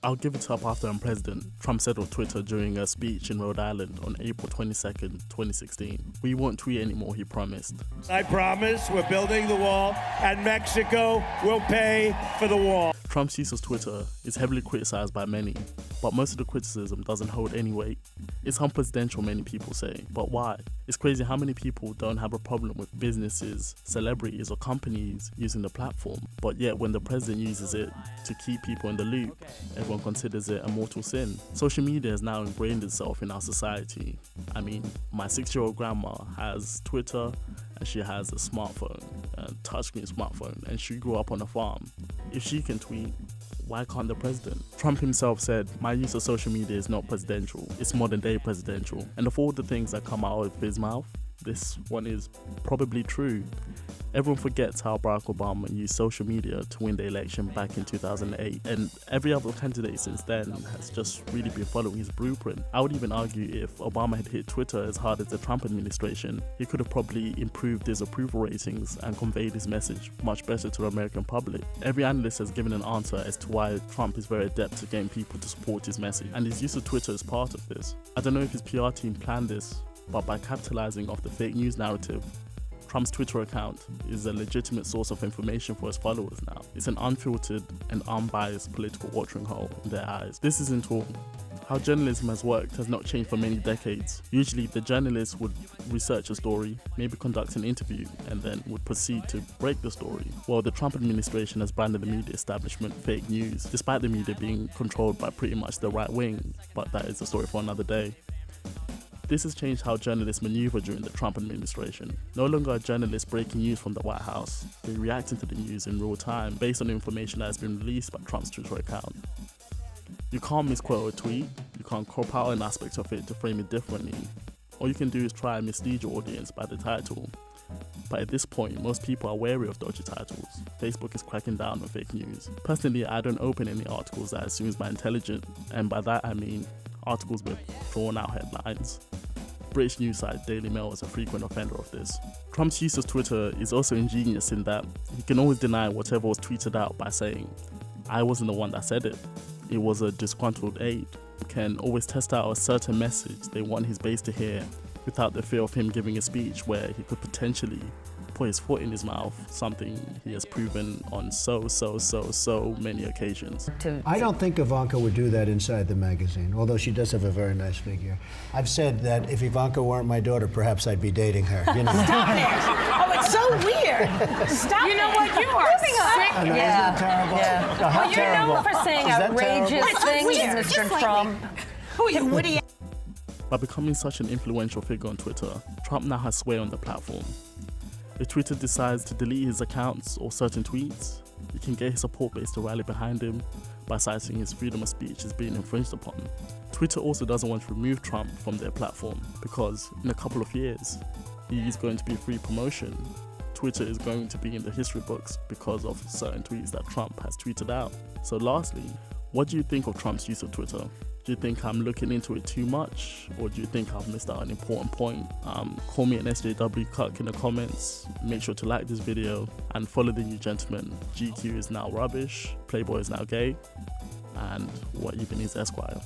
"I'll give it up after I'm president," Trump said on Twitter during a speech in Rhode Island on April 22nd, 2016. "We won't tweet anymore," he promised. "I promise we're building the wall and Mexico will pay for the wall." Trump's use of Twitter is heavily criticized by many, but most of the criticism doesn't hold any weight. It's unpresidential, many people say, but why? It's crazy how many people don't have a problem with businesses, celebrities, or companies using the platform, but yet when the president uses it to keep people in the loop, everyone considers it a mortal sin. Social media has now ingrained itself in our society. I mean, my 6-year-old grandma has Twitter and she has a smartphone, a touchscreen smartphone, and she grew up on a farm. If she can tweet, why can't the president? Trump himself said, "My use of social media is not presidential, it's modern day presidential." And of all the things that come out of his mouth, this one is probably true. Everyone forgets how Barack Obama used social media to win the election back in 2008, and every other candidate since then has just really been following his blueprint. I would even argue if Obama had hit Twitter as hard as the Trump administration, he could have probably improved his approval ratings and conveyed his message much better to the American public. Every analyst has given an answer as to why Trump is very adept at getting people to support his message, and his use of Twitter is part of this. I don't know if his PR team planned this, but by capitalizing off the fake news narrative, Trump's Twitter account is a legitimate source of information for his followers now. It's an unfiltered and unbiased political watering hole in their eyes. This isn't all. How journalism has worked has not changed for many decades. Usually the journalist would research a story, maybe conduct an interview, and then would proceed to break the story. Well, the Trump administration has branded the media establishment fake news, despite the media being controlled by pretty much the right wing, but that is a story for another day. This has changed how journalists maneuver during the Trump administration. No longer are journalists breaking news from the White House. They're reacting to the news in real time based on information that has been released by Trump's Twitter account. You can't misquote a tweet, you can't crop out an aspect of it to frame it differently. All you can do is try and mislead your audience by the title. But at this point, most people are wary of dodgy titles. Facebook is cracking down on fake news. Personally, I don't open any articles that assumes my intelligence, and by that I mean articles with drawn out headlines. British news site Daily Mail is a frequent offender of this. Trump's use of Twitter is also ingenious in that he can always deny whatever was tweeted out by saying, "I wasn't the one that said it, it was a disgruntled aide." He can always test out a certain message they want his base to hear without the fear of him giving a speech where he could potentially put his foot in his mouth, something he has proven on so many occasions. I don't think Ivanka would do that inside the magazine, although she does have a very nice figure. I've said that if Ivanka weren't my daughter, perhaps I'd be dating her. You know? Stop it! Oh, it's so weird. Stop it. You know what? You are sick. I know, isn't that terrible? Yeah. No, how Well, you're terrible. known for saying Is that outrageous terrible? things, Mr. Trump. Who are you, Woody? By becoming such an influential figure on Twitter, Trump now has sway on the platform. If Twitter decides to delete his accounts or certain tweets, he can get his support base to rally behind him by citing his freedom of speech as being infringed upon. Twitter also doesn't want to remove Trump from their platform because in a couple of years, he is going to be free promotion. Twitter is going to be in the history books because of certain tweets that Trump has tweeted out. So lastly, what do you think of Trump's use of Twitter? Do you think I'm looking into it too much, or do you think I've missed out an important point? Call me an SJW Cuck in the comments. Make sure to like this video and follow the new gentleman. GQ is now rubbish, Playboy is now gay, and what even is Esquire?